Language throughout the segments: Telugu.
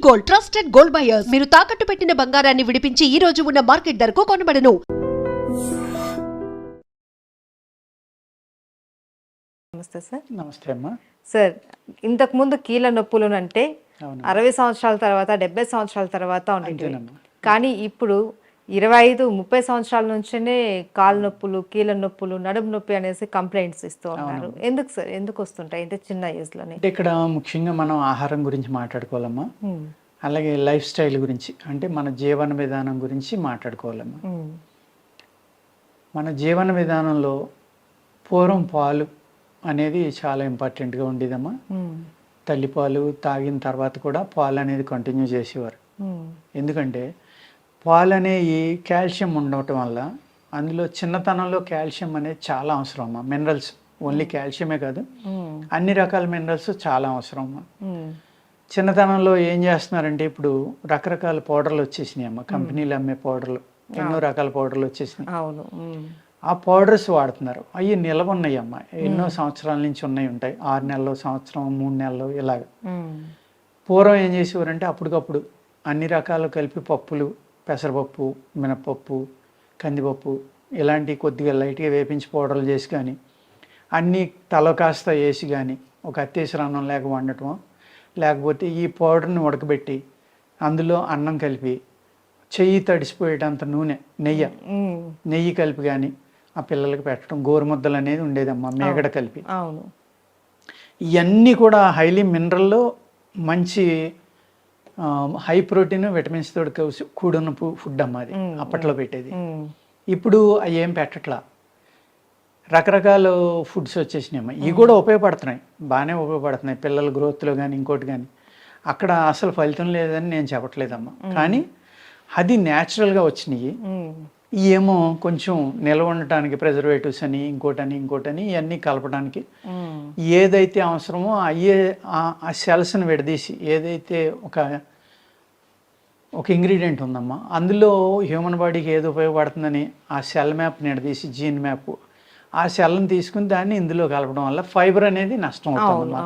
Gold, trusted gold buyers. మీరు తాకట్టు పెట్టిన బంగారాన్ని విడిపించి ఈ రోజు ఉన్న మార్కెట్ ధరకు కొనబడను. నమస్తే సార్. నమస్తే అమ్మా. సార్, ఇంతకు ముందు కీళ్ళ నొప్పులు అంటే అవును. 60 సంవత్సరాల తర్వాత 70 సంవత్సరాల తర్వాత ఉండేవి. అంతేనమ్మా. కానీ ఇప్పుడు 25-30 సంవత్సరాల నుంచినే కాలు నొప్పులు, కీళ్ళ నొప్పులు, నడుము నొప్పి అనేసి కంప్లైంట్స్ ఇస్తూ ఉన్నారు. ఎందుకు సార్, ఎందుకు వస్తుంటాయి ఇంత చిన్న ఏజ్ లోనే? అంటే ఇక్కడ ముఖ్యంగా మనం ఆహారం గురించి మాట్లాడుకోవాలమ్మా, అలాగే లైఫ్ స్టైల్ గురించి, అంటే మన జీవన విధానం గురించి మాట్లాడుకోవాలమ్మా. మన జీవన విధానంలో పూర్వం పాలు అనేది చాలా ఇంపార్టెంట్గా ఉండేదమ్మా. తల్లిపాలు తాగిన తర్వాత కూడా పాలు అనేది కంటిన్యూ చేసేవారు. ఎందుకంటే పాలు అనేవి కాల్షియం ఉండటం వల్ల, అందులో చిన్నతనంలో కాల్షియం అనేది చాలా అవసరం అమ్మా. మినరల్స్, ఓన్లీ కాల్షియమే కాదు, అన్ని రకాల మినరల్స్ చాలా అవసరం అమ్మా. చిన్నతనంలో ఏం చేస్తున్నారంటే ఇప్పుడు రకరకాల పౌడర్లు వచ్చేసినాయి అమ్మ. కంపెనీలు అమ్మే పౌడర్లు, ఎన్నో రకాల పౌడర్లు వచ్చేసినాయి. ఆ పౌడర్స్ వాడుతున్నారు. అవి నిల్వ ఉన్నాయి అమ్మ, ఎన్నో సంవత్సరాల నుంచి ఉంటాయి. 6 నెలలు, సంవత్సరం, 3 నెలలు ఇలాగ. పూర్వం ఏం చేసేవారంటే అప్పటికప్పుడు అన్ని రకాలు కలిపి పప్పులు, పెసరపప్పు, మినపప్పు, కందిపప్పు ఇలాంటి కొద్దిగా లైట్గా వేపించి పౌడర్లు చేసి కానీ, అన్నీ తల కాస్త వేసి కానీ ఒక అత్తేసరి అన్నం లేక వండటం, లేకపోతే ఈ పౌడర్ని ఉడకబెట్టి అందులో అన్నం కలిపి చెయ్యి తడిసిపోయేటంత నూనె, నెయ్యి కలిపి కానీ ఆ పిల్లలకి పెట్టడం. గోరుముద్దలు అనేది ఉండేదమ్మా, మేగడ కలిపి. ఇవన్నీ కూడా హైలీ మినరల్లో మంచి హై ప్రోటీన్, విటమిన్స్ తోటి కూడిన ఫుడ్ అమ్మ. అది అప్పట్లో పెట్టేది. ఇప్పుడు అవి ఏం పెట్టట్లా, రకరకాల ఫుడ్స్ వచ్చేసినాయి అమ్మ. ఇవి కూడా ఉపయోగపడుతున్నాయి, బాగానే ఉపయోగపడుతున్నాయి పిల్లల గ్రోత్లో కానీ ఇంకోటి కానీ. అక్కడ అసలు ఫలితం లేదని నేను చెప్పట్లేదమ్మా, కానీ అది న్యాచురల్గా వచ్చినాయి. ఏమో కొంచెం నిల్వ ఉండటానికి ప్రిజర్వేటివ్స్ అని ఇంకోటని ఇవన్నీ కలపడానికి ఏదైతే అవసరమో ఆ సెల్స్ని విడదీసి, ఏదైతే ఒక ఇంగ్రీడియంట్ ఉందమ్మా అందులో హ్యూమన్ బాడీకి ఏది ఉపయోగపడుతుందని ఆ సెల్ మ్యాప్ని విడదీసి, జీన్ మ్యాప్, ఆ సెల్ని తీసుకుని దాన్ని ఇందులో కలపడం వల్ల ఫైబర్ అనేది నష్టం అవుతుంది.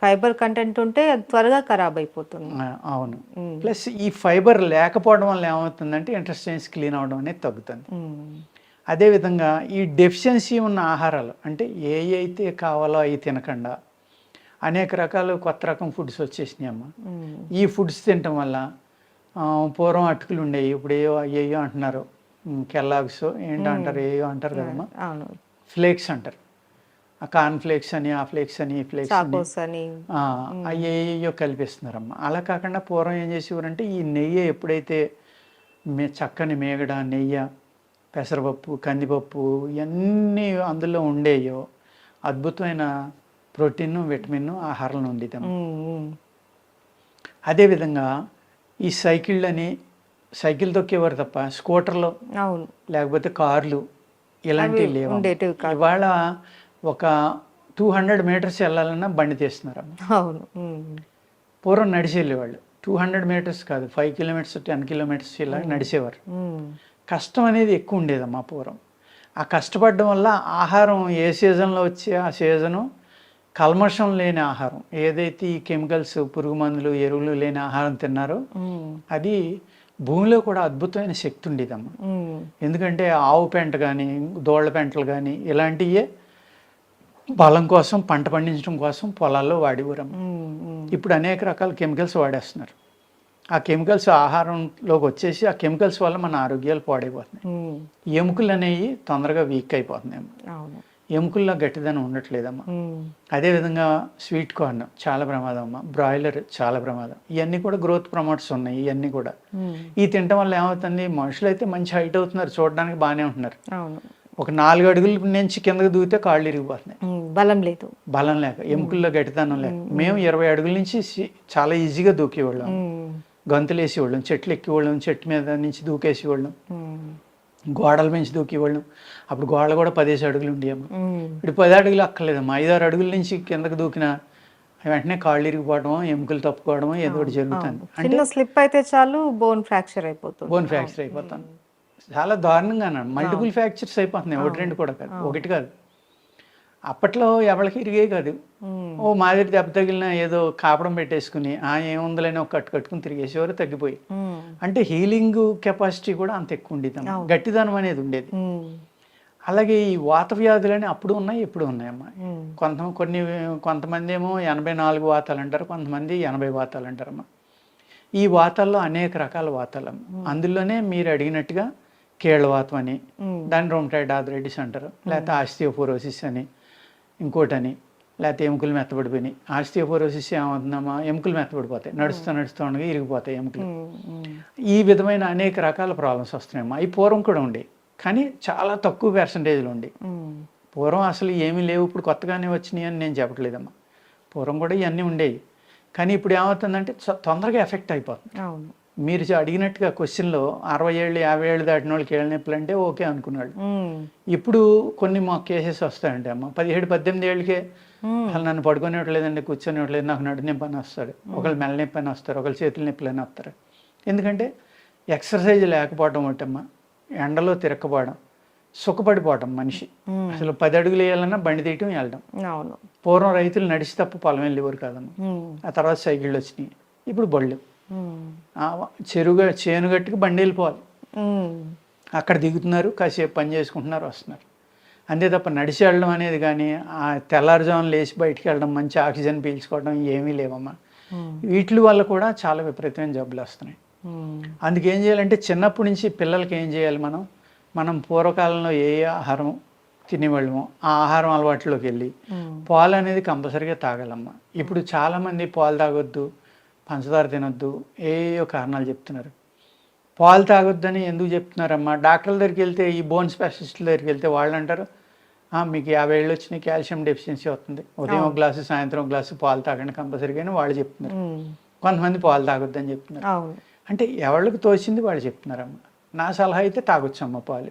ఫైబర్ కంటెంట్ ఉంటే అది త్వరగా ఖరాబ్ అయిపోతుంది. అవును. ప్లస్ ఈ ఫైబర్ లేకపోవడం వల్ల ఏమవుతుందంటే ఇంటెస్టైన్స్ క్లీన్ అవడం అనేది తగ్గుతుంది. అదేవిధంగా ఈ డెఫిషియన్సీ ఉన్న ఆహారాలు, అంటే ఏ అయితే కావాలో అవి తినకుండా అనేక రకాల కొత్త రకం ఫుడ్స్ వచ్చేసినాయి అమ్మ. ఈ ఫుడ్స్ తినటం వల్ల పూర్వం అటుకులు ఉండేవి, ఇప్పుడు ఏయో అంటున్నారు, కెల్లాగ్స్ ఏంటంటారు, ఏయో అంటారు కదమ్మా, ఫ్లేక్స్ అంటారు. ఆ కార్న్ ఫ్లేక్స్ అని, ఆ ఫ్లేక్స్ అని, ఈ ఫ్లేక్స్ అని అయ్యో కల్పిస్తున్నారమ్మా. అలా కాకుండా పూర్వం ఏం చేసేవారంటే ఈ నెయ్యి ఎప్పుడైతే చక్కని మేగడ, నెయ్యి, పెసరపప్పు, కందిపప్పు ఇవన్నీ అందులో ఉండేయో అద్భుతమైన ప్రోటీన్, విటమిన్ ఆహారం ఉండేదమ్మా. అదేవిధంగా ఈ సైకిల్ తొక్కేవారు తప్ప స్కూటర్లు లేకపోతే కార్లు ఇలాంటివి లేవు. ఇవాళ ఒక 200 మీటర్స్ వెళ్ళాలన్నా బండి తీస్తున్నారమ్మా. పూర్వం నడిచి వెళ్ళేవాళ్ళు. 200 మీటర్స్ కాదు, 5 కిలోమీటర్స్, 10 కిలోమీటర్స్ ఇలా నడిచేవారు. కష్టం అనేది ఎక్కువ ఉండేదమ్మా పూర్వం. ఆ కష్టపడడం వల్ల ఆహారం ఏ సీజన్లో వచ్చే ఆ సీజను, కల్మషం లేని ఆహారం, ఏదైతే ఈ కెమికల్స్, పురుగు మందులు, ఎరువులు లేని ఆహారం తిన్నారో అది భూమిలో కూడా అద్భుతమైన శక్తి ఉండేదమ్మా. ఎందుకంటే ఆవు పెంట కానీ, దోళ్ల పెంటలు కానీ ఇలాంటివే బలం కోసం, పంట పండించడం కోసం పొలాల్లో వాడేవారమ్మ. ఇప్పుడు అనేక రకాల కెమికల్స్ వాడేస్తున్నారు. ఆ కెమికల్స్ ఆహారంలోకి వచ్చేసి ఆ కెమికల్స్ వల్ల మన ఆరోగ్యాలు పాడైపోతున్నాయి. ఎముకలు అనేవి తొందరగా వీక్ అయిపోతున్నాయి. ఎముకల్లో గట్టిదనం ఉండట్లేదమ్మా. అదేవిధంగా స్వీట్ కార్న్ చాలా ప్రమాదం అమ్మా, బ్రాయిలర్ చాలా ప్రమాదం. ఇవన్నీ కూడా గ్రోత్ ప్రమోటర్స్ ఉన్నాయి. ఇవన్నీ కూడా ఈ తినటం వల్ల ఏమవుతుంది, మనుషులు అయితే మంచి హైట్ అవుతున్నారు, చూడడానికి బాగానే ఉంటున్నారు. ఒక 4 అడుగుల నుంచి కిందకి దూకితే కాళ్ళు ఇరిగిపోతున్నాయి, బలం లేక, ఎముకల్లో గట్టిదనం లేక. మేము 20 అడుగుల నుంచి చాలా ఈజీగా దూకేవాళ్ళం, గంతులు వేసేవాళ్ళం, చెట్లు ఎక్కేవాళ్ళం, చెట్టు మీద నుంచి దూకేసేవాళ్ళం, గోడల పెంచి దూకేవాళ్ళం. అప్పుడు గోడలు కూడా 10 అడుగులు ఉండేవమ్మా. ఇప్పుడు 10 అడుగులు అక్కర్లేదమ్మా, 5-6 అడుగుల నుంచి కిందకి దూకిన వెంటనే కాళ్ళు ఇరిగిపోవడం, ఎముకలు తప్పుకోవడం ఏదో ఒకటి జరుగుతుంది. అంటే స్లిప్ అయితే చాలు బోన్ ఫ్రాక్చర్ అయిపోతుంది. చాలా దారుణంగా మల్టిపుల్ ఫ్రాక్చర్స్ అయిపోతున్నాయి. 1-2 కూడా కాదు, 1 కాదు. అప్పట్లో ఎవరికి ఇరిగే కాదు. ఓ మాదిరి దెబ్బ తగిలిన ఏదో కాపడం పెట్టేసుకుని ఏముందులని ఒక కట్టుకుని తిరిగేసేవారు, తగ్గిపోయి. అంటే హీలింగ్ కెపాసిటీ కూడా అంత ఎక్కువ ఉండేది, గట్టిదనం అనేది ఉండేది. అలాగే ఈ వాత వ్యాధులని అప్పుడు ఉన్నాయి, ఇప్పుడు ఉన్నాయమ్మా. కొంతమంది ఏమో 84 వాతాలు అంటారు, కొంతమంది 80 వాతాలు అంటారమ్మా. ఈ వాతాల్లో అనేక రకాల వాతాలమ్మ. అందులోనే మీరు అడిగినట్టుగా కీళ్ళవాతం అని, దాన్ని రొమటాయిడ్ ఆర్థరైటిస్ అంటారు, లేకపోతే ఆస్టియోపోరోసిస్ అని, ఇంకోటని, లేకపోతే ఎముకలు మెత్తబడిపోయినాయి. ఆస్టియోపోరోసిస్ ఏమవుతుందమ్మా, ఎముకలు మెత్తబడిపోతాయి, నడుస్తూ ఉండగా ఇరిగిపోతాయి ఎముకలు. ఈ విధమైన అనేక రకాల ప్రాబ్లమ్స్ వస్తున్నాయమ్మా. అవి పూర్వం కూడా ఉండేవి, కానీ చాలా తక్కువ పర్సంటేజ్లో ఉండేవి. పూర్వం అసలు ఏమీ లేవు, ఇప్పుడు కొత్తగానే వచ్చినాయి అని నేను చెప్పట్లేదమ్మా. పూర్వం కూడా ఇవన్నీ ఉండేవి, కానీ ఇప్పుడు ఏమవుతుందంటే తొందరగా ఎఫెక్ట్ అయిపోతుంది. మీరు అడిగినట్టుగా క్వశ్చన్లో 60 ఏళ్ళు 50 ఏళ్ళు దాటిన వాళ్ళకి ఏళ్ళ నొప్పులు అంటే ఓకే అనుకున్నాడు. ఇప్పుడు కొన్ని మా కేసెస్ వస్తాయంటే అమ్మ 17-18 ఏళ్ళకే అసలు నన్ను పడుకునేట్లేదండి, కూర్చొనివ్వట్లేదు, నాకు నడు నొప్పి అని వస్తాడు, ఒకళ్ళు మెల్ల నొప్పి అని వస్తారు, ఒకళ్ళు చేతుల నొప్పులు అని వస్తారు. ఎందుకంటే ఎక్సర్సైజ్ లేకపోవడం ఒకటమ్మా, ఎండలో తిరగకపోవడం, సుఖపడిపోవటం మనిషి. అసలు 10 అడుగులు వేయాలన్నా బండి తీయటం వెళ్ళడం. పూర్వం రైతులు నడిచి తప్ప పొలం వెళ్ళేవారు కాదమ్మా. ఆ తర్వాత సైకిళ్ళు వచ్చినాయి, ఇప్పుడు బళ్ళు. చేను గట్టుకు బండి వెళ్ళిపోవాలి, అక్కడ దిగుతున్నారు, కాసేపు పని చేసుకుంటున్నారు, వస్తున్నారు. అంతే తప్ప నడిచి వెళ్ళడం అనేది కానీ, ఆ తెల్లారుజామున లేచి బయటికి వెళ్ళడం, మంచి ఆక్సిజన్ పీల్చుకోవడం ఏమీ లేవమ్మా. వీటి వల్ల కూడా చాలా విపరీతమైన జబ్బులు వస్తున్నాయి. అందుకేం చేయాలంటే చిన్నప్పటి నుంచి పిల్లలకి ఏం చేయాలి, మనం పూర్వకాలంలో ఏ ఆహారం తినేవాళ్ళమో ఆ ఆహారం అలవాట్లోకి వెళ్ళి పాలు అనేది కంపల్సరీగా తాగాలమ్మా. ఇప్పుడు చాలామంది పాలు తాగొద్దు, పంచదార తినొద్దు, ఏయో కారణాలు చెప్తున్నారు. పాలు తాగొద్దని ఎందుకు చెప్తున్నారమ్మా? డాక్టర్ల దగ్గరికి వెళ్తే, ఈ బోన్ స్పెషలిస్టుల దగ్గరికి వెళ్తే వాళ్ళు అంటారు, మీకు 50 ఏళ్ళు వచ్చినాయి, కాల్షియం డెఫిషియన్సీ వస్తుంది, ఉదయం ఒక గ్లాసు సాయంత్రం ఒక గ్లాసు పాలు తాగండి కంపల్సరీగా అని వాళ్ళు చెప్తున్నారు. కొంతమంది పాలు తాగొద్దని చెప్తున్నారు. అంటే ఎవరికి తోచింది వాళ్ళు చెప్తున్నారమ్మా. నా సలహా అయితే తాగొచ్చమ్మ పాలు,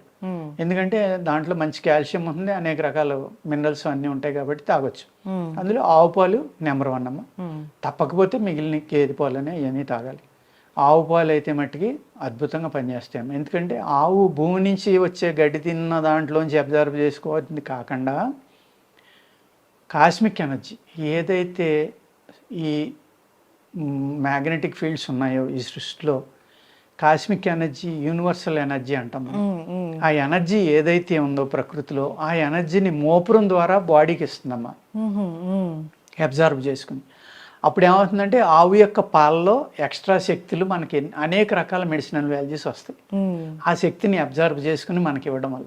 ఎందుకంటే దాంట్లో మంచి కాల్షియం ఉంటుంది, అనేక రకాల మినరల్స్ అన్నీ ఉంటాయి కాబట్టి తాగొచ్చు. అందులో ఆవు పాలు నెంబర్ 1 అమ్మ. తప్పకపోతే మిగిలిన గేదె పాలు అనే ఇవన్నీ తాగాలి. ఆవు పాలు అయితే మట్టుకి అద్భుతంగా పనిచేస్తాయమ్మ. ఎందుకంటే ఆవు భూమి నుంచి వచ్చే గడ్డి తిన్న దాంట్లోంచి అబ్జర్వ్ చేసుకోవాల్సింది కాకుండా కాస్మిక్ ఎనర్జీ ఏదైతే ఈ మ్యాగ్నెటిక్ ఫీల్డ్స్ ఉన్నాయో ఈ సృష్టిలో, కాస్మిక్ ఎనర్జీ, యూనివర్సల్ ఎనర్జీ అంటాం. ఆ ఎనర్జీ ఏదైతే ఉందో ప్రకృతిలో, ఆ ఎనర్జీని మోపురం ద్వారా బాడీకి ఇస్తుందమ్మా, అబ్జర్వ్ చేసుకుని. అప్పుడు ఏమవుతుందంటే ఆవు యొక్క పాలలో ఎక్స్ట్రా శక్తులు మనకి అనేక రకాల మెడిసినల్ వాల్యూస్ వస్తాయి. ఆ శక్తిని అబ్జర్వ్ చేసుకుని మనకి ఇవ్వడం వల్ల.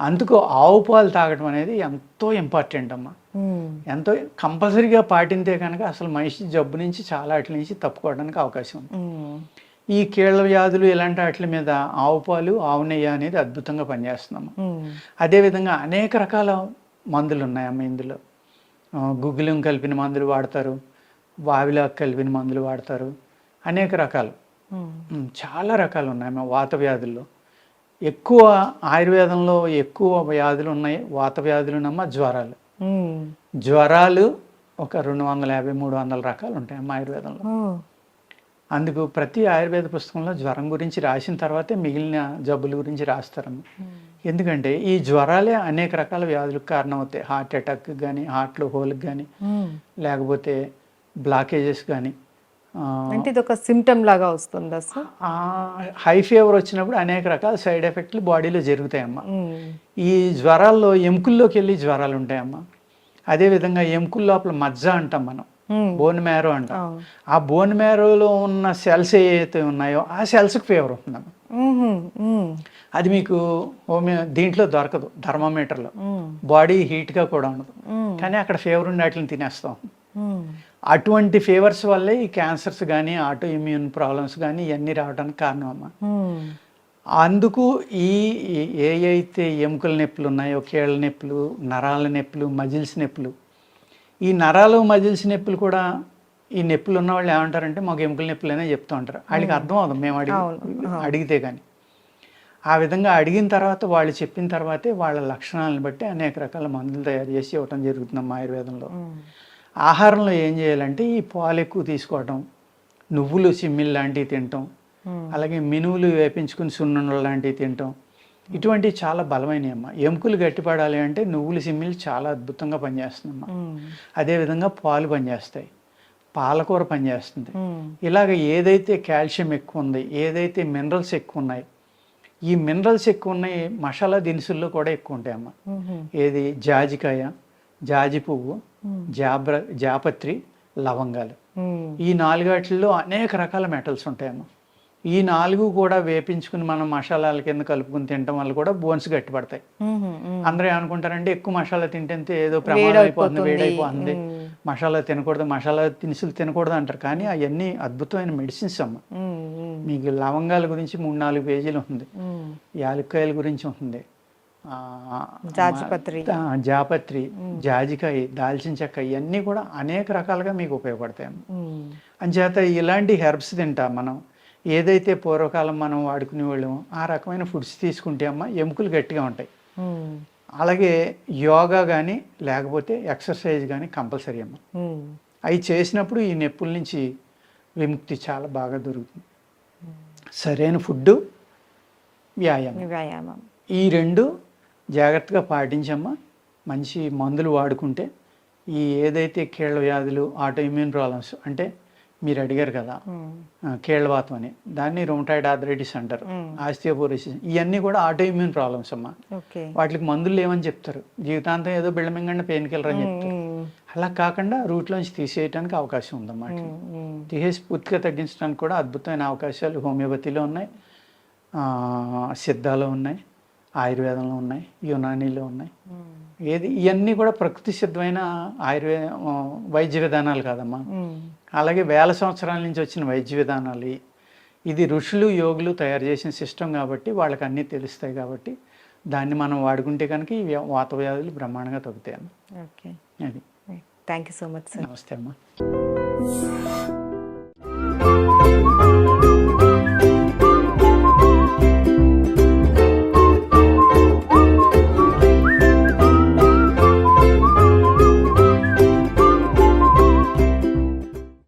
అందుకు ఆవు పాలు తాగడం అనేది ఎంతో ఇంపార్టెంట్ అమ్మా. ఎంతో కంపల్సరీగా పాటింతే కనుక అసలు మనిషి జబ్బు నుంచి చాలా వాటి నుంచి తప్పుకోవడానికి అవకాశం ఉంది. ఈ కీళ్ళ వ్యాధులు ఇలాంటి వాటి మీద ఆవు పాలు, ఆవు నెయ్యి అనేది అద్భుతంగా పనిచేస్తున్నాము. అదేవిధంగా అనేక రకాల మందులు ఉన్నాయమ్మ. ఇందులో గుగ్గిలం కలిపిన మందులు వాడతారు, వావిలాకు కలిపిన మందులు వాడతారు, అనేక రకాలు, చాలా రకాలు ఉన్నాయమ్మ. వాత వ్యాధుల్లో ఎక్కువ ఆయుర్వేదంలో ఎక్కువ వ్యాధులు ఉన్నాయి. వాత వ్యాధులునమ్మ జ్వరాలు. జ్వరాలు ఒక 250-300 రకాలు ఉంటాయమ్మ ఆయుర్వేదంలో. అందుకు ప్రతి ఆయుర్వేద పుస్తకంలో జ్వరం గురించి రాసిన తర్వాతే మిగిలిన జబ్బుల గురించి రాస్తారమ్మ. ఎందుకంటే ఈ జ్వరాలే అనేక రకాల వ్యాధులకు కారణం అవుతాయి. హార్ట్ అటాక్ కానీ, హార్ట్లో హోల్కి కానీ, లేకపోతే బ్లాకేజెస్ కానీ. అంటే ఇది ఒక సిమ్టమ్ లాగా వస్తుందా సార్? హై ఫీవర్ వచ్చినప్పుడు అనేక రకాల సైడ్ ఎఫెక్ట్లు బాడీలో జరుగుతాయమ్మా. ఈ జ్వరాల్లో ఎముకల్లోకి వెళ్ళి జ్వరాలు ఉంటాయమ్మా. అదేవిధంగా ఎముకల లోపల మజ్జ అంటాం మనం, బోన్ మ్యారో అంటాం. ఆ బోన్ మ్యారోలో ఉన్న సెల్స్ ఏవైతే ఉన్నాయో ఆ సెల్స్కి ఫీవర్ వస్తుందమ్మా. అది మీకు దీంట్లో దొరకదు, థర్మోమీటర్లో. బాడీ హీట్గా కూడా ఉండదు, కానీ అక్కడ ఫీవర్ ఉండి వాటిని తినేస్తాం. అటువంటి ఫీవర్స్ వల్లే ఈ క్యాన్సర్స్ కానీ, ఆటో ఇమ్యూన్ ప్రాబ్లమ్స్ కానీ ఇవన్నీ రావడానికి కారణం అమ్మా. అందుకు ఏ అయితే ఎముకల నొప్పులు ఉన్నాయో, కీళ్ళ నొప్పులు, నరాల నొప్పులు, మజిల్స్ నొప్పులు, ఈ నరాలు మజిల్స్ నొప్పులు కూడా, ఈ నొప్పులు ఉన్న వాళ్ళు ఏమంటారంటే మాకు ఎముకల నొప్పులు అనే చెప్తూ ఉంటారు. వాళ్ళకి అర్థం అవుతుంది మేము అడిగితే కానీ. ఆ విధంగా అడిగిన తర్వాత వాళ్ళు చెప్పిన తర్వాతే వాళ్ళ లక్షణాలను బట్టి అనేక రకాల మందులు తయారు చేసి ఇవ్వటం జరుగుతుందమ్మా ఆయుర్వేదంలో. ఆహారంలో ఏం చేయాలంటే ఈ పాలు ఎక్కువ తీసుకోవటం, నువ్వులు చిమ్మిల్ లాంటివి తినటం, అలాగే మినువులు వేపించుకుని సున్నుండలు లాంటివి తినటం, ఇటువంటివి చాలా బలమైనవి అమ్మ. ఎముకలు గట్టిపడాలి అంటే నువ్వులు సిమ్మిలు చాలా అద్భుతంగా పనిచేస్తుందమ్మా. అదేవిధంగా పాలు పనిచేస్తాయి, పాలకూర పనిచేస్తుంది. ఇలాగ ఏదైతే కాల్షియం ఎక్కువ ఉంది, ఏదైతే మినరల్స్ ఎక్కువ ఉన్నాయి, ఈ మినరల్స్ ఎక్కువ ఉన్నాయి మసాలా దినుసుల్లో కూడా ఎక్కువ ఉంటాయమ్మా. ఏది జాజికాయ, జాజి పువ్వు, జాపత్రి, లవంగాలు, ఈ 4 వాటిల్లో అనేక రకాల మెటల్స్ ఉంటాయమ్మా. ఈ 4 కూడా వేపించుకుని మనం మసాలాల కింద కలుపుకుని తినడం వల్ల కూడా బోన్స్ గట్టిపడతాయి. అందరూ ఏమనుకుంటారంటే ఎక్కువ మసాలా తింటే ఏదో ప్రమాదం అయిపోతుంది, వేడైపోతుంది, మసాలా తినకూడదు, మసాలా దినుసులు తినకూడదు అంటారు. కానీ అవన్నీ అద్భుతమైన మెడిసిన్స్ అమ్మ. మీకు లవంగాల గురించి 3-4 పేజీలు ఉంది, యాలక్కాయల గురించి ఉంటుంది, జాపత్రి, జాజికాయ, దాల్చిన చెక్క, ఇవన్నీ కూడా అనేక రకాలుగా మీకు ఉపయోగపడతాయి. అంచేత ఇలాంటి హెర్బ్స్ తింటా మనం ఏదైతే పూర్వకాలం మనం వాడుకునే వాళ్ళము ఆ రకమైన ఫుడ్స్ తీసుకుంటే అమ్మ ఎముకలు గట్టిగా ఉంటాయి. అలాగే యోగా కానీ లేకపోతే ఎక్సర్సైజ్ కానీ కంపల్సరీ అమ్మ. అవి చేసినప్పుడు ఈ నొప్పుల నుంచి విముక్తి చాలా బాగా దొరుకుతుంది. సరైన ఫుడ్డు, వ్యాయామం, ఈ 2 జాగ్రత్తగా పాటించమ్మా. మంచి మందులు వాడుకుంటే ఈ ఏదైతే కీళ్ళ వ్యాధులు, ఆటో ఇమ్యూన్ ప్రాబ్లమ్స్ అంటే మీరు అడిగారు కదా కీళ్ళవాతం అని, దాన్ని రొమటాయిడ్ ఆర్థరైటిస్ అంటారు, ఆస్టియోపోరోసిస్, ఇవన్నీ కూడా ఆటో ఇమ్యూన్ ప్రాబ్లమ్స్ అమ్మా. వాటికి మందులు లేవని చెప్తారు, జీవితాంతం ఏదో బిళ్ళమింగండి పెయిన్ కిల్లర్ అని చెప్తారు. అలా కాకుండా రూట్లోంచి తీసేయడానికి అవకాశం ఉందన్నమాట. తీసేసి పూర్తిగా తగ్గించడానికి కూడా అద్భుతమైన అవకాశాలు హోమియోపతిలో ఉన్నాయి, సిద్ధాలో ఉన్నాయి, ఆయుర్వేదంలో ఉన్నాయి, యునానీలో ఉన్నాయి. ఇవన్నీ కూడా ప్రకృతి సిద్ధమైన వైద్య విధానాలు కాదమ్మా. అలాగే వేల సంవత్సరాల నుంచి వచ్చిన వైద్య విధానాలు. ఇది ఋషులు యోగులు తయారు చేసిన సిస్టమ్ కాబట్టి వాళ్ళకి అన్నీ తెలుస్తాయి. కాబట్టి దాన్ని మనం వాడుకుంటే కనుక ఈ వాత వ్యాధులు బ్రహ్మాండంగా తగ్గుతాయి అమ్మ. ఓకే, అది. Thank you so much sir. నమస్తే అమ్మా.